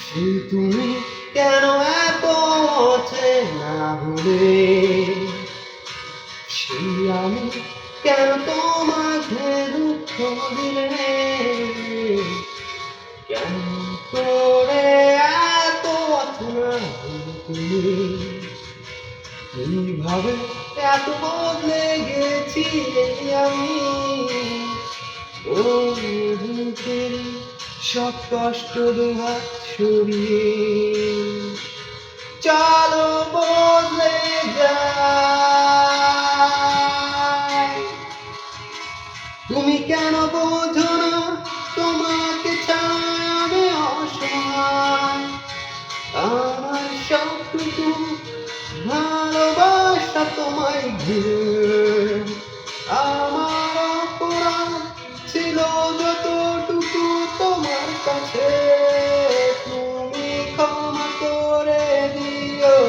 সেই তুমি কেন এত না ভুলে, সেই আমি কেন তোমাকে দুঃখ দিলে, কেন করে এত অচেনা তুমি, এইভাবে এত বদলে গেছি আমি। ও বুকের সব কষ্ট দুহাত সরিয়ে চলো বদলে যাই। তুমি কেন বোঝো না তোমাকে ছাড়া আমি অসহায়, আমার সবটুকু ভালোবাসা তোমায় ঘিরে। আমার অপরাধ ছিল যতটুকু তোমার কাছে, তুমি ক্ষমা করে দিও।